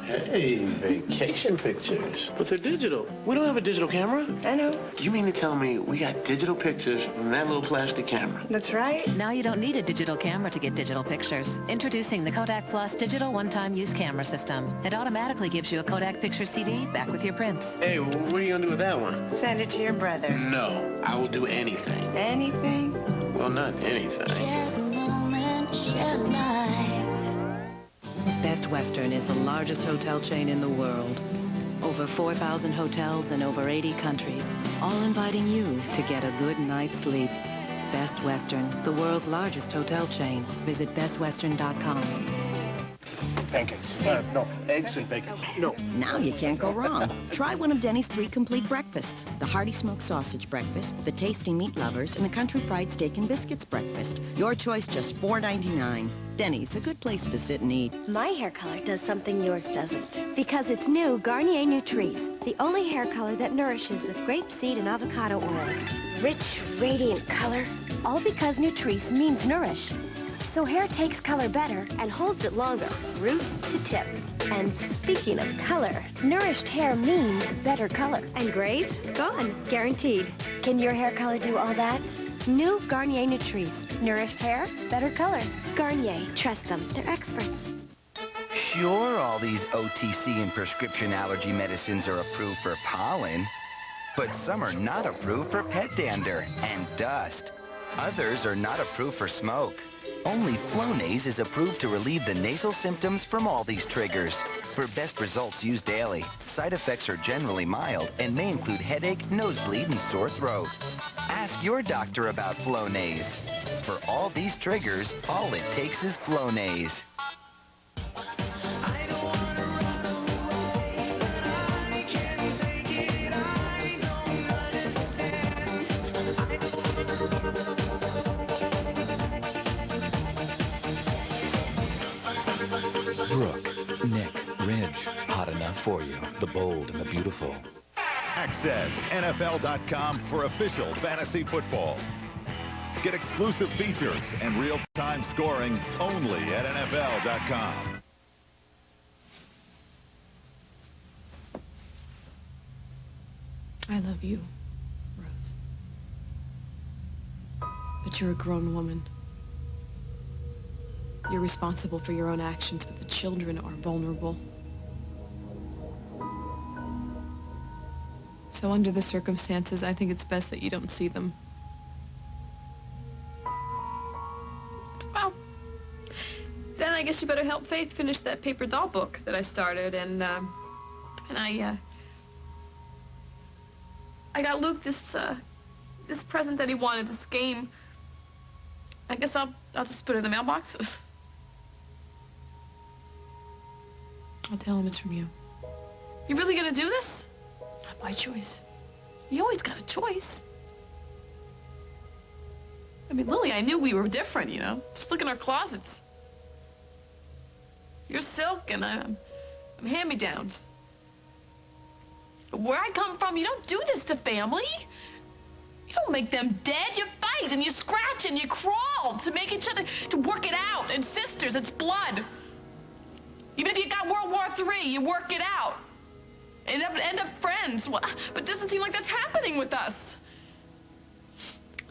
Speaker 10: Hey, vacation pictures. But they're digital. We don't have a digital camera. I know. You mean to tell me we got digital pictures from that little plastic camera?
Speaker 9: That's right.
Speaker 16: Now you don't need a digital camera to get digital pictures. Introducing the Kodak Plus Digital One-Time Use Camera System. It automatically gives you a Kodak Picture CD back with your prints.
Speaker 10: Hey, what are you gonna do with that one?
Speaker 9: Send it to your brother.
Speaker 10: No, I will do anything.
Speaker 9: Anything?
Speaker 10: Well, not anything.
Speaker 13: Share the moment, share life.
Speaker 11: Best Western is the largest hotel chain in the world. Over 4,000 hotels in over 80 countries, all inviting you to get a good night's sleep. Best Western, the world's largest hotel chain. Visit bestwestern.com.
Speaker 10: Pancakes. No, eggs and bacon. No.
Speaker 12: Now you can't go wrong. Try one of Denny's 3 complete breakfasts. The hearty smoked sausage breakfast, the tasty meat lovers, and the country fried steak and biscuits breakfast. Your choice, just $4.99. Denny's, a good place to sit and eat.
Speaker 18: My hair color does something yours doesn't. Because it's new Garnier Nutrice, the only hair color that nourishes with grapeseed and avocado oils. Rich, radiant color, all because Nutrice means nourish. So hair takes color better and holds it longer, root to tip. And speaking of color, nourished hair means better color. And grays? Gone. Guaranteed. Can your hair color do all that? New Garnier Nutrice. Nourished hair, better color. Garnier. Trust them. They're experts.
Speaker 21: Sure, all these OTC and prescription allergy medicines are approved for pollen, but some are not approved for pet dander and dust. Others are not approved for smoke. Only Flonase is approved to relieve the nasal symptoms from all these triggers. For best results, use daily. Side effects are generally mild and may include headache, nosebleed, and sore throat. Ask your doctor about Flonase. For all these triggers, all it takes is Flonase.
Speaker 3: Brooke, Nick, Ridge, hot enough for you. The bold and the beautiful.
Speaker 14: Access NFL.com for official fantasy football. Get exclusive features and real-time scoring only at NFL.com.
Speaker 5: I love you, Rose. But you're a grown woman. You're responsible for your own actions, but the children are vulnerable. So under the circumstances, I think it's best that you don't see them. Well, then I guess you better help Faith finish that paper doll book that I started, and I got Luke this present that he wanted, this game. I guess I'll just put it in the mailbox. I'll tell him it's from you. You really gonna do this? Not by choice. You always got a choice. I mean, Lily, I knew we were different, you know? Just look in our closets. You're silk and I'm hand-me-downs. But where I come from, you don't do this to family. You don't make them dead. You fight and you scratch and you crawl to make each other, to work it out. And sisters, it's blood. Even if you got World War III, you work it out. And end up friends. Well, but it doesn't seem like that's happening with us.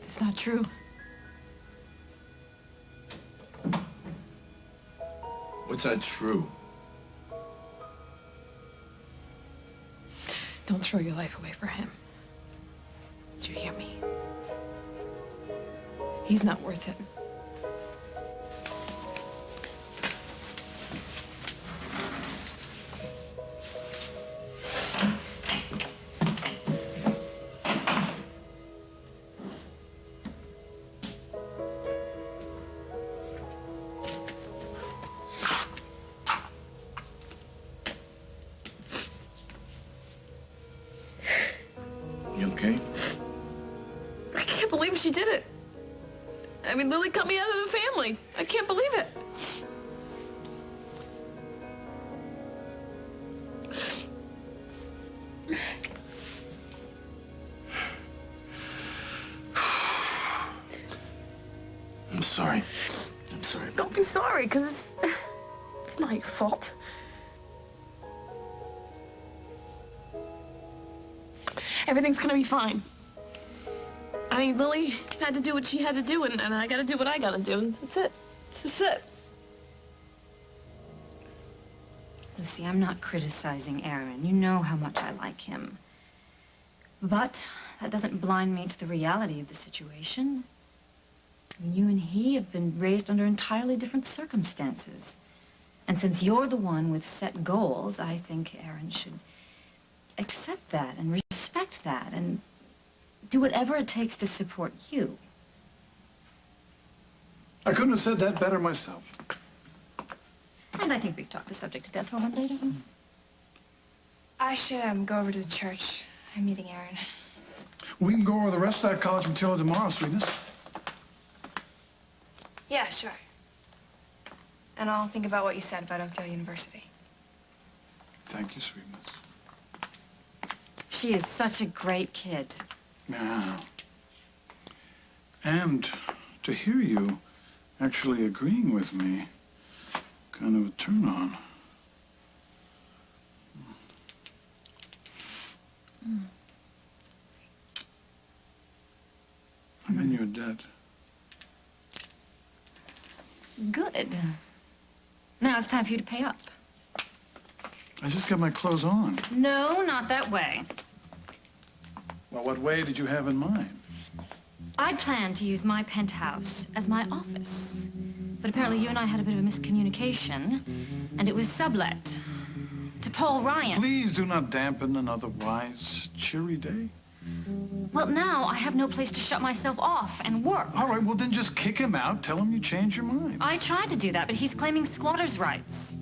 Speaker 5: It's not true.
Speaker 6: What's that true?
Speaker 5: Don't throw your life away for him. Do you hear me? He's not worth it.
Speaker 6: Okay.
Speaker 5: I can't believe she did it. I mean, Lily cut me out of the family. I can't believe it.
Speaker 6: I'm sorry. I'm sorry.
Speaker 5: Don't be sorry, because it's not your fault. Everything's gonna be fine. I mean, Lily had to do what she had to do, and I gotta do what I gotta do, and that's it. That's just it.
Speaker 24: Lucy, I'm not criticizing Aaron. You know how much I like him. But that doesn't blind me to the reality of the situation. You and he have been raised under entirely different circumstances. And since you're the one with set goals, I think Aaron should accept that and respect that and do whatever it takes to support you.
Speaker 15: I couldn't have said that better myself.
Speaker 24: And I think we've talked the subject to death, haven't we?
Speaker 17: I should go over to the church. I'm meeting Aaron.
Speaker 15: We can go over the rest of that college material tomorrow, sweetness.
Speaker 17: Yeah, sure. And I'll think about what you said about Oakdale University.
Speaker 15: Thank you, sweetness.
Speaker 24: She is such a great kid.
Speaker 15: Yeah. And to hear you actually agreeing with me, kind of a turn on. I'm in your debt.
Speaker 24: Good. Now it's time for you to pay up.
Speaker 15: I just got my clothes on.
Speaker 24: No, not that way.
Speaker 15: Well, what way did you have in mind?
Speaker 24: I'd planned to use my penthouse as my office. But apparently you and I had a bit of a miscommunication, and it was sublet to Paul Ryan.
Speaker 15: Please do not dampen an otherwise cheery day.
Speaker 24: Well, now I have no place to shut myself off and work.
Speaker 15: All right, well, then just kick him out. Tell him you changed your mind.
Speaker 24: I tried to do that, but he's claiming squatters' rights.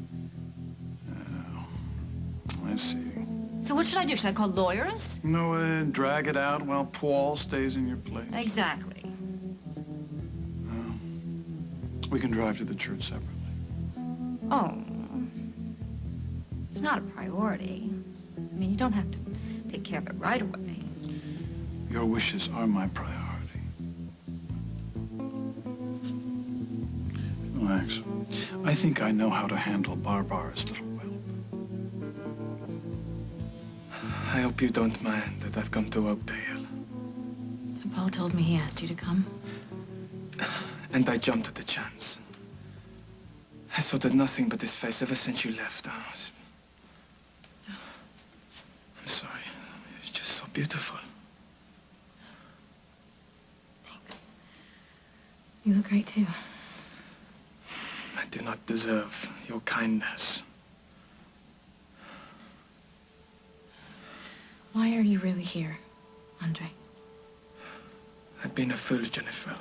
Speaker 15: I see.
Speaker 24: So what should I do? Should I call lawyers?
Speaker 15: No, drag it out while Paul stays in your place.
Speaker 24: Exactly.
Speaker 15: We can drive to the church separately.
Speaker 24: Oh, It's not a priority. I mean, you don't have to take care of it right away.
Speaker 15: Your wishes are my priority. Max, I think I know how to handle Barbara's little whelp.
Speaker 8: I hope you don't mind that I've come to Oakdale.
Speaker 24: Paul told me he asked you to come.
Speaker 8: And I jumped at the chance. I thought of nothing but his face ever since you left. I'm sorry. It's just so beautiful.
Speaker 24: Thanks. You look great, too.
Speaker 8: I do not deserve your kindness.
Speaker 24: Why are you really here, Andre?
Speaker 8: I've been a fool, Jennifer.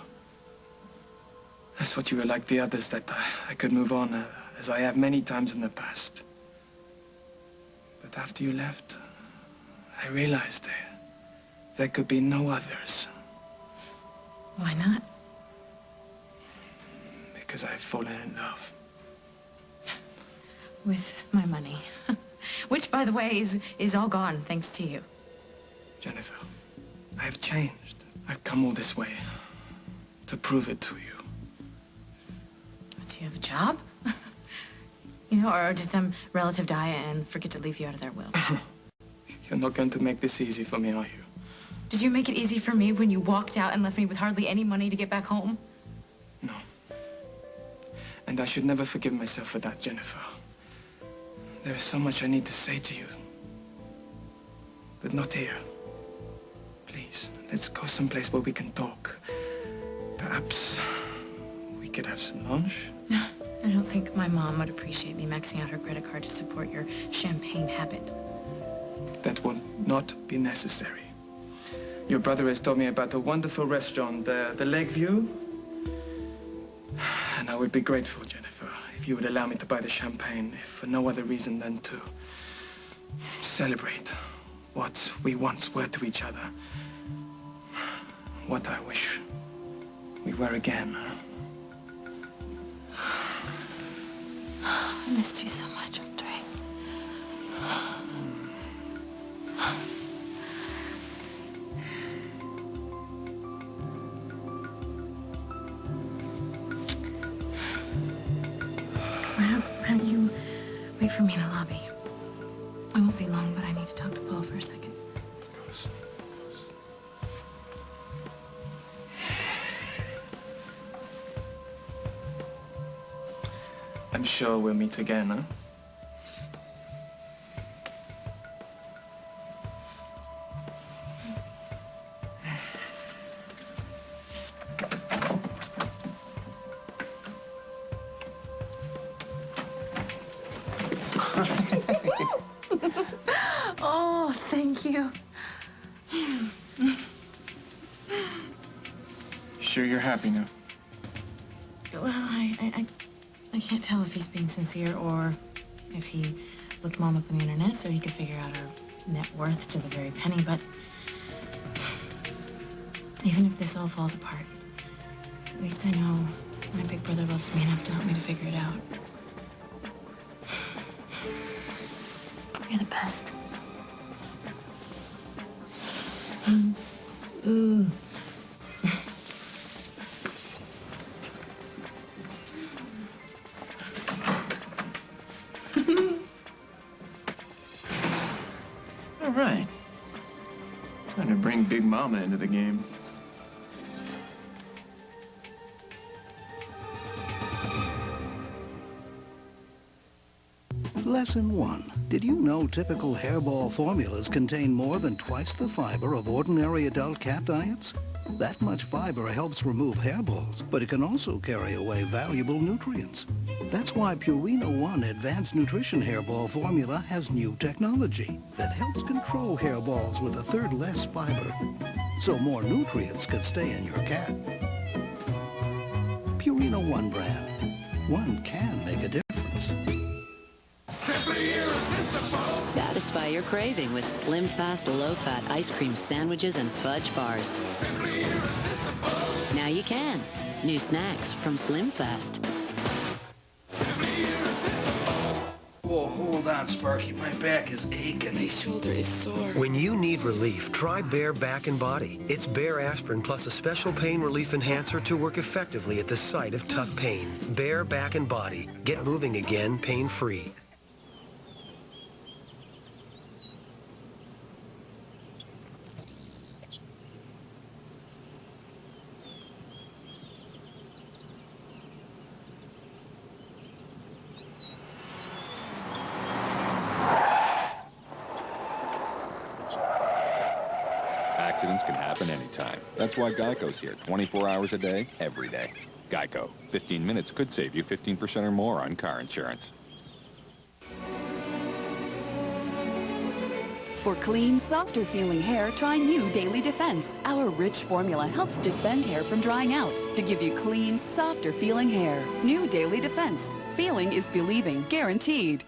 Speaker 8: I thought you were like the others, that I could move on, as I have many times in the past. But after you left, I realized there could be no others.
Speaker 24: Why not?
Speaker 8: Because I've fallen in love.
Speaker 24: With my money. Which, by the way, is all gone, thanks to you.
Speaker 8: Jennifer, I have changed. I've come all this way to prove it to you.
Speaker 24: Do you have a job? You know, or did some relative die and forget to leave you out of their will?
Speaker 8: You're not going to make this easy for me, are you?
Speaker 24: Did you make it easy for me when you walked out and left me with hardly any money to get back home?
Speaker 8: No. And I should never forgive myself for that, Jennifer. There is so much I need to say to you. But not here. Please, let's go someplace where we can talk. Perhaps we could have some lunch?
Speaker 24: I don't think my mom would appreciate me maxing out her credit card to support your champagne habit.
Speaker 8: That will not be necessary. Your brother has told me about a wonderful restaurant, the Lakeview. And I would be grateful, Jennifer, if you would allow me to buy the champagne, if for no other reason than to celebrate what we once were to each other. What I wish we were again.
Speaker 24: I missed you so much, Andre. Why don't you wait for me in the lobby? I won't be long, but I need to talk to Paul for a second.
Speaker 8: I'm sure we'll meet again, huh?
Speaker 24: Oh, thank you.
Speaker 8: Sure you're happy now?
Speaker 24: Well, I can't tell if he's being sincere or if he looked Mom up on the internet so he could figure out her net worth to the very penny, but even if this all falls apart, at least I know my big brother loves me enough to help me to figure it out. You're the best.
Speaker 6: All right. Trying to bring Big Mama into the game.
Speaker 2: Lesson 1. Did you know typical hairball formulas contain more than twice the fiber of ordinary adult cat diets? That much fiber helps remove hairballs, but it can also carry away valuable nutrients. That's why Purina One Advanced Nutrition Hairball Formula has new technology that helps control hairballs with a third less fiber, so more nutrients could stay in your cat. Purina One brand. One can make a difference.
Speaker 11: Satisfy your craving with Slim Fast low-fat ice cream sandwiches and fudge bars. Now you can. New snacks from Slim Fast.
Speaker 19: Whoa, hold on, Sparky. My back is aching.
Speaker 20: My shoulder is sore.
Speaker 22: When you need relief, try Bayer Back and Body. It's Bayer aspirin plus a special pain relief enhancer to work effectively at the site of tough pain. Bayer Back and Body. Get moving again, pain-free.
Speaker 23: Accidents can happen anytime. That's why Geico's here 24 hours a day, every day. Geico. 15 minutes could save you 15% or more on car insurance.
Speaker 25: For clean, softer-feeling hair, try new Daily Defense. Our rich formula helps defend hair from drying out to give you clean, softer-feeling hair. New Daily Defense. Feeling is believing, guaranteed.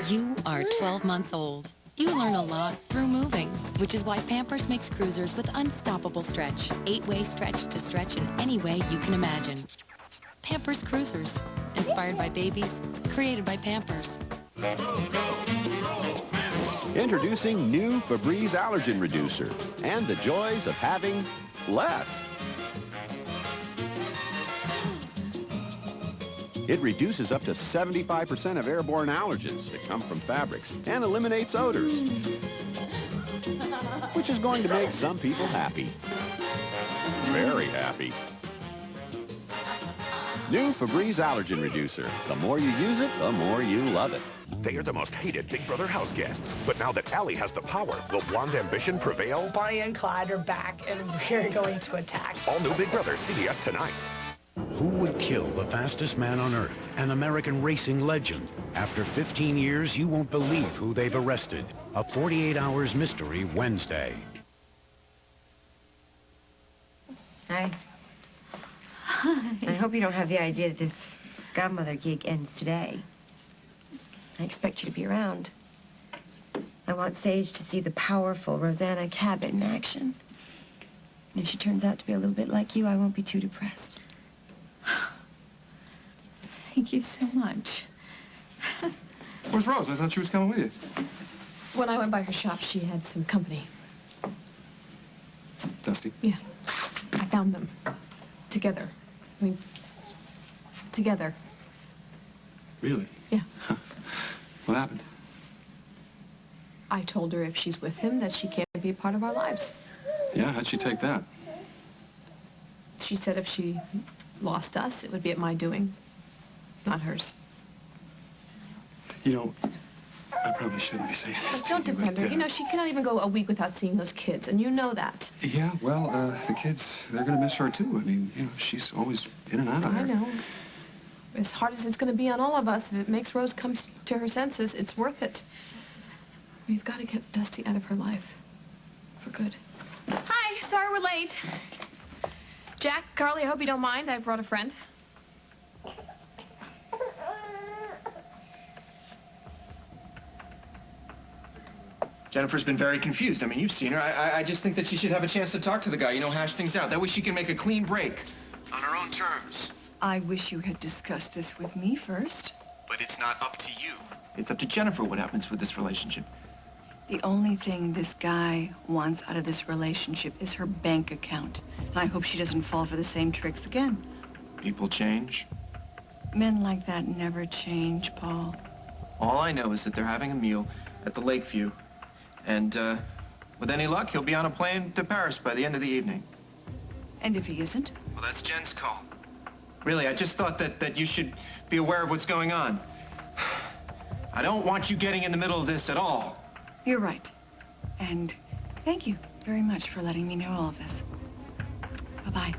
Speaker 26: You are 12 months old. You learn a lot through moving, which is why Pampers makes cruisers with unstoppable stretch. 8-way stretch to stretch in any way you can imagine. Pampers Cruisers. Inspired by babies, created by Pampers.
Speaker 27: Introducing new Febreze Allergen Reducer and the joys of having less. It reduces up to 75% of airborne allergens that come from fabrics and eliminates odors, which is going to make some people happy. Very happy. New Febreze Allergen Reducer. The more you use it, the more you love it.
Speaker 28: They are the most hated Big Brother house guests. But now that Allie has the power, will blonde ambition prevail?
Speaker 29: Bonnie and Clyde are back, and we're going to attack.
Speaker 28: All new Big Brother, CBS tonight.
Speaker 30: Who would kill the fastest man on Earth, an American racing legend? After 15 years, you won't believe who they've arrested. A 48 Hours Mystery Wednesday.
Speaker 31: Hi. I hope you don't have the idea that this godmother gig ends today. I expect you to be around. I want Sage to see the powerful Rosanna Cabot in action. And if she turns out to be a little bit like you, I won't be too depressed.
Speaker 5: Thank you so much.
Speaker 4: Where's Rose? I thought she was coming with you.
Speaker 5: When I went by her shop, she had some company.
Speaker 4: Dusty?
Speaker 5: Yeah. I found them. Together. I mean, together.
Speaker 4: Really?
Speaker 5: Yeah.
Speaker 4: What happened?
Speaker 5: I told her if she's with him that she can't be a part of our lives.
Speaker 4: Yeah, how'd she take that?
Speaker 5: She said if she lost us, it would be at my doing, not hers.
Speaker 4: You know, I probably shouldn't be saying this.
Speaker 5: But don't defend her. You know, she cannot even go a week without seeing those kids, and you know that.
Speaker 4: Yeah, well, the kids, they're going to miss her, too. I mean, you know, she's always in and out of there.
Speaker 5: I know. As hard as it's going to be on all of us, if it makes Rose come to her senses, it's worth it. We've got to get Dusty out of her life. For good. Hi, sorry we're late. Jack, Carly, I hope you don't mind. I brought a friend.
Speaker 6: Jennifer's been very confused. I mean, you've seen her. I just think that she should have a chance to talk to the guy, you know, hash things out. That way she can make a clean break. On her own terms.
Speaker 31: I wish you had discussed this with me first.
Speaker 6: But it's not up to you. It's up to Jennifer what happens with this relationship.
Speaker 31: The only thing this guy wants out of this relationship is her bank account. And I hope she doesn't fall for the same tricks again.
Speaker 6: People change.
Speaker 31: Men like that never change, Paul.
Speaker 6: All I know is that they're having a meal at the Lakeview. And, with any luck, he'll be on a plane to Paris by the end of the evening.
Speaker 31: And if he isn't?
Speaker 6: Well, that's Jen's call. Really, I just thought that you should be aware of what's going on. I don't want you getting in the middle of this at all.
Speaker 31: You're right. And thank you very much for letting me know all of this. Bye-bye.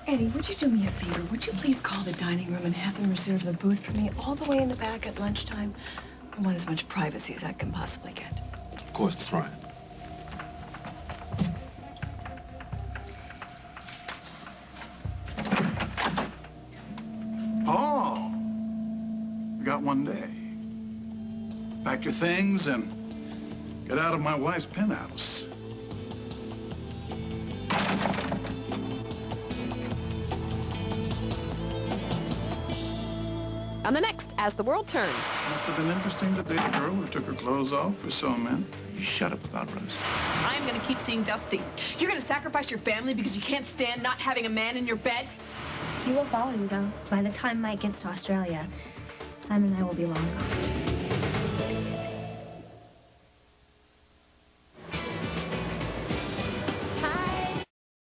Speaker 31: Eddie, would you do me a favor? Would you please call the dining room and have them reserve the booth for me all the way in the back at lunchtime? I want as much privacy as I can possibly get.
Speaker 4: Of course, Miss Ryan.
Speaker 15: Oh, we got one day. Pack your things and get out of my wife's penthouse.
Speaker 1: on the next As the World Turns.
Speaker 15: Must have been interesting to date a girl who took her clothes off for so men.
Speaker 6: You shut up about Rose.
Speaker 5: I'm gonna keep seeing Dusty. You're gonna sacrifice your family because you can't stand not having a man in your bed?
Speaker 3: He will follow you, though. By the time Mike gets to Australia, Simon and I will be long gone.